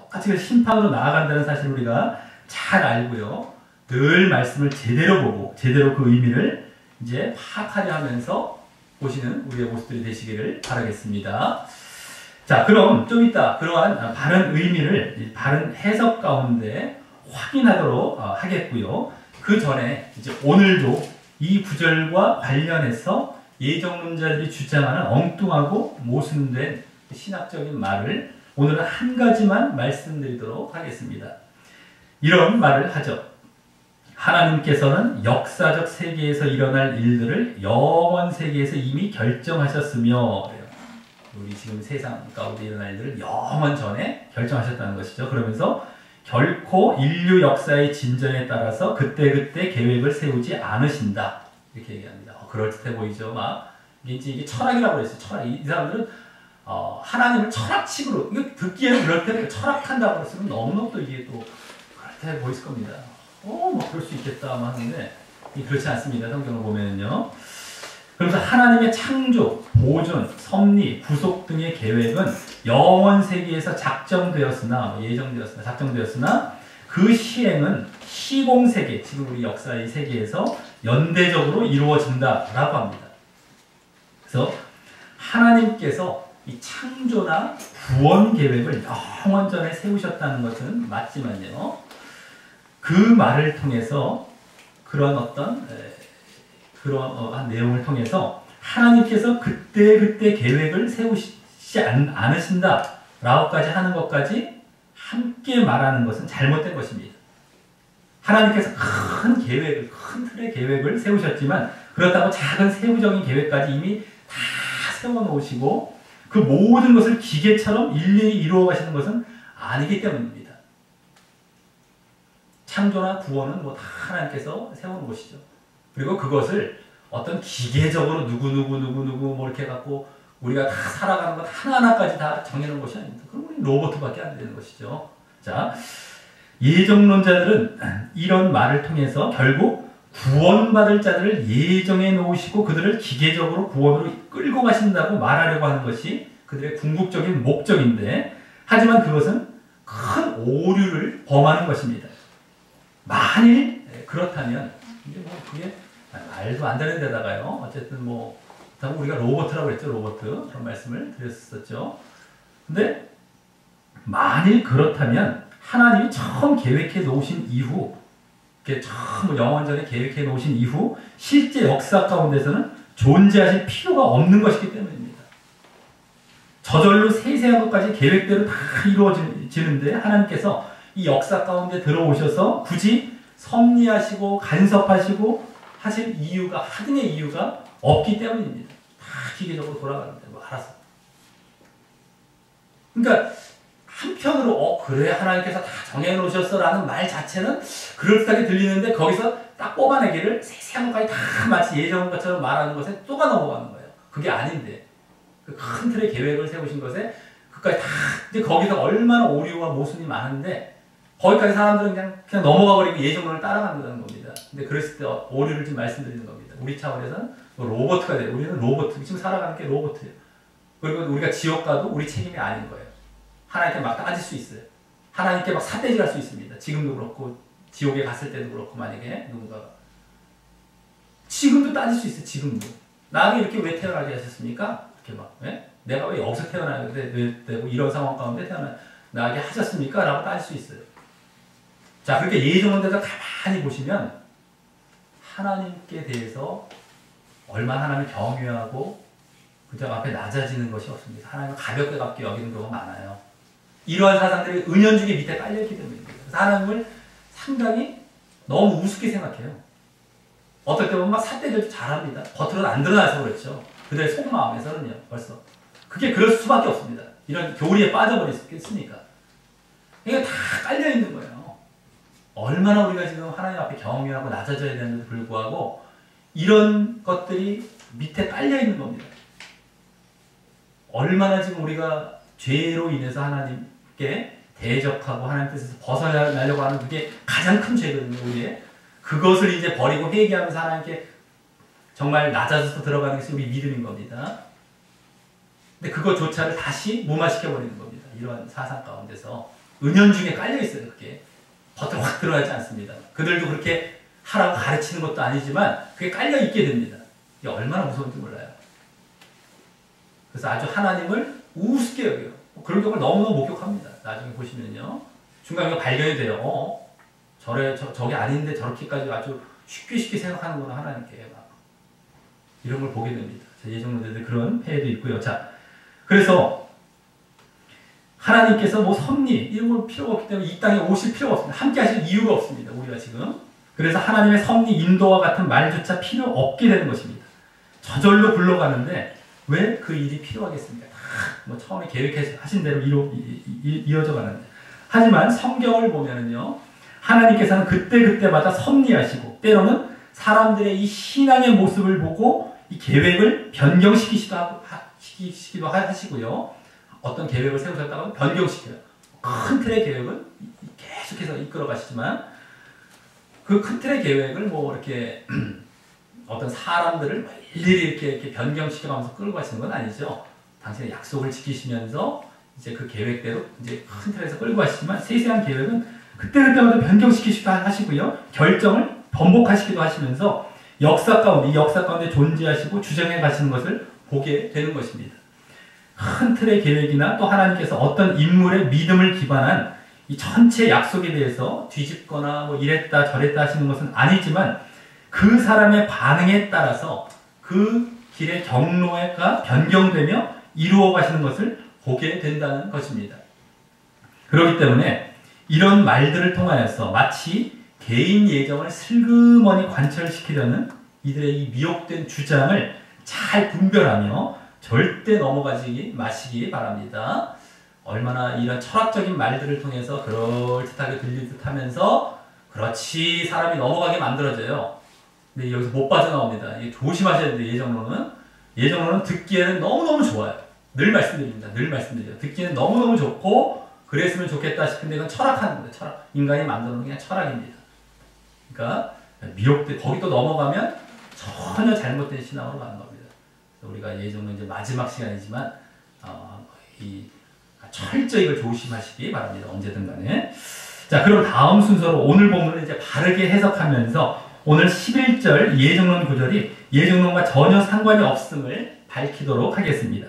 똑같이 심판으로 나아간다는 사실을 우리가 잘 알고요. 늘 말씀을 제대로 보고 제대로 그 의미를 이제 파악하려 하면서 보시는 우리의 모습들이 되시기를 바라겠습니다. 자, 그럼 좀 이따 그러한 바른 의미를 바른 해석 가운데 확인하도록 하겠고요. 그 전에 이제 오늘도 이 구절과 관련해서 예정론자들이 주장하는 엉뚱하고 모순된 신학적인 말을 오늘은 한 가지만 말씀드리도록 하겠습니다. 이런 말을 하죠. 하나님께서는 역사적 세계에서 일어날 일들을 영원 세계에서 이미 결정하셨으며, 우리 지금 세상 가운데 일어날 일들을 영원 전에 결정하셨다는 것이죠. 그러면서 결코 인류 역사의 진전에 따라서 그때그때 계획을 세우지 않으신다. 이렇게 얘기합니다. 그럴듯해 보이죠. 막 이게 철학이라고 그랬어요. 철학. 이 사람들은 하나님을 철학식으로, 이거 듣기에는 그럴듯해, 철학한다고 했으면 너무너무 또 이게 또 그럴듯해 보일 겁니다. 뭐 그럴 수 있겠다 하는데 그렇지 않습니다. 성경을 보면은요. 그러면서 하나님의 창조, 보존, 섭리, 구속 등의 계획은 영원 세계에서 작정되었으나, 예정되었으나, 작정되었으나 그 시행은 시공 세계, 지금 우리 역사의 세계에서 연대적으로 이루어진다라고 합니다. 그래서 하나님께서 이 창조나 구원 계획을 영원 전에 세우셨다는 것은 맞지만요. 그 말을 통해서 그런 그러한 내용을 통해서 하나님께서 그때 계획을 세우시지 않으신다 라고까지 하는 것까지 함께 말하는 것은 잘못된 것입니다. 하나님께서 큰 계획을, 큰 틀의 계획을 세우셨지만 그렇다고 작은 세부적인 계획까지 이미 다 세워놓으시고 그 모든 것을 기계처럼 일일이 이루어 가시는 것은 아니기 때문입니다. 창조나 구원은 다 하나님께서 세우는 것이죠. 그리고 그것을 어떤 기계적으로 누구 뭐 이렇게 해갖고 우리가 다 살아가는 것 하나하나까지 다 정해놓은 것이 아닙니다. 그럼 우리 로봇밖에 안 되는 것이죠. 자, 예정론자들은 이런 말을 통해서 결국 구원받을 자들을 예정해 놓으시고 그들을 기계적으로 구원으로 끌고 가신다고 말하려고 하는 것이 그들의 궁극적인 목적인데, 하지만 그것은 큰 오류를 범하는 것입니다. 만일 그렇다면 이제 그게 말도 안 되는 데다가요. 어쨌든 우리가 로봇이라고 그랬죠. 로봇 그런 말씀을 드렸었죠. 근데 만일 그렇다면 하나님이 처음 계획해 놓으신 이후, 처음 영원전에 계획해 놓으신 이후 실제 역사 가운데서는 존재하실 필요가 없는 것이기 때문입니다. 저절로 세세한 것까지 계획대로 다 이루어지는데 하나님께서 이 역사 가운데 들어오셔서 굳이 섭리하시고 간섭하시고 하실 이유가, 하등의 이유가 없기 때문입니다. 다 기계적으로 돌아가는데 알아서. 그러니까 한편으로 그래 하나님께서 다 정해놓으셨어 라는 말 자체는 그럴듯하게 들리는데 거기서 딱 뽑아내기를 세세한 것까지 다 마치 예정한 것처럼 말하는 것에 쏘가 넘어가는 거예요. 그게 아닌데 그 큰 틀의 계획을 세우신 것에 그까지 다 이제 거기서 얼마나 오류와 모순이 많은데 거기까지 사람들은 그냥 넘어가 버리고 예정론을 따라간다는 겁니다. 근데 그랬을 때 오류를 좀 말씀드리는 겁니다. 우리 차원에서는 로봇가 돼요. 우리는 로봇, 지금 살아가는 게 로봇이에요. 그리고 우리가 지옥 가도 우리 책임이 아닌 거예요. 하나님께 막 따질 수 있어요. 하나님께 막 삿대질 할 수 있습니다. 지금도 그렇고 지옥에 갔을 때도 그렇고 만약에 누군가가 지금도 따질 수 있어요. 지금도 나에게 이렇게 왜 태어나게 하셨습니까? 이렇게 막 내가 왜 여기서 태어나게 되고 이런 상황 가운데 태어나게 하셨습니까? 라고 따질 수 있어요. 자, 그렇게 예정론자가 가만히 보시면 하나님께 대해서 얼마나 하나님을 경외하고 그저 앞에 낮아지는 것이 없습니다. 하나님을 가볍게 여기는 경우가 많아요. 이러한 사상들이 은연중에 밑에 깔려있기 때문입니다. 그래서 하나님을 상당히 너무 우습게 생각해요. 어떨 때 보면 막 삿대질도 잘합니다. 겉으로는 안 드러나서 그렇죠. 그들의 속마음에서는요. 벌써 그게 그럴 수밖에 없습니다. 이런 교리에 빠져버렸으니까. 이게 다 깔려있는 거예요. 얼마나 우리가 지금 하나님 앞에 경외하고 낮아져야 되는데도 불구하고 이런 것들이 밑에 깔려있는 겁니다. 얼마나 지금 우리가 죄로 인해서 하나님께 대적하고 하나님 뜻에서 벗어나려고 하는 그게 가장 큰 죄거든요. 우리의 그것을 이제 버리고 회개하면서 하나님께 정말 낮아져서 들어가는 것이 우리 믿음인 겁니다. 근데 그것조차를 다시 무마시켜버리는 겁니다. 이러한 사상 가운데서. 은연중에 깔려 있어요. 그게 겉으로 확 드러나지 않습니다. 그들도 그렇게 하라고 가르치는 것도 아니지만 그게 깔려 있게 됩니다. 이게 얼마나 무서운지 몰라요. 그래서 아주 하나님을 우습게 여겨요. 그런 경우를 너무너무 목격합니다. 나중에 보시면요. 중간에 발견이 돼요. 저게 아닌데 저렇게까지 아주 쉽게 생각하는구나, 하나님께. 막. 이런 걸 보게 됩니다. 예정론자들 그런 폐해도 있고요. 자, 그래서 하나님께서 뭐 섭리 이런 걸 필요가 없기 때문에 이 땅에 오실 필요가 없습니다. 함께 하실 이유가 없습니다. 우리가 지금. 그래서 하나님의 섭리 인도와 같은 말조차 필요 없게 되는 것입니다. 저절로 굴러가는데 왜 그 일이 필요하겠습니까? 뭐 처음에 계획하신 대로 이어져 가는데. 하지만 성경을 보면은요, 하나님께서는 그때마다 섭리하시고 때로는 사람들의 이 신앙의 모습을 보고 이 계획을 변경시키기도 하시고요. 어떤 계획을 세우셨다고 변경시켜요. 큰 틀의 계획은 계속해서 이끌어 가시지만 그 큰 틀의 계획을 뭐 이렇게 어떤 사람들을 일일이 이렇게 변경시켜가면서 끌고 가시는 건 아니죠. 당신의 약속을 지키시면서 이제 그 계획대로 이제 큰 틀에서 끌고 가시지만 세세한 계획은 그때마다 변경시키기도 하시고요. 결정을 번복하시기도 하시면서 이 역사 가운데 존재하시고 주장해 가시는 것을 보게 되는 것입니다. 큰 틀의 계획이나 또 하나님께서 어떤 인물의 믿음을 기반한 이 전체 약속에 대해서 뒤집거나 뭐 이랬다 저랬다 하시는 것은 아니지만 그 사람의 반응에 따라서 그 길의 경로가 변경되며 이루어 가시는 것을 보게 된다는 것입니다. 그렇기 때문에 이런 말들을 통하여서 마치 개인 예정을 슬그머니 관철시키려는 이들의 이 미혹된 주장을 잘 분별하며 절대 넘어가지 마시기 바랍니다. 얼마나 이런 철학적인 말들을 통해서 그럴듯하게 들릴 듯 하면서 그렇지 사람이 넘어가게 만들어져요. 근데 여기서 못 빠져나옵니다. 이게 조심하셔야 돼요. 예정론은 듣기에는 너무너무 좋아요. 늘 말씀드립니다. 늘 말씀드려요. 듣기에는 너무너무 좋고 그랬으면 좋겠다 싶은데 이건 철학하는 거예요. 철학. 인간이 만드는 게 그냥 철학입니다. 그러니까 거기 또 넘어가면 전혀 잘못된 신앙으로 가는 겁니다. 그래서 우리가 예정론 이제 마지막 시간이지만 철저히 이걸 조심하시기 바랍니다. 언제든 간에. 자, 그럼 다음 순서로 오늘 본문을 이제 바르게 해석하면서 오늘 11절 예정론 구절이 예정론과 전혀 상관이 없음을 밝히도록 하겠습니다.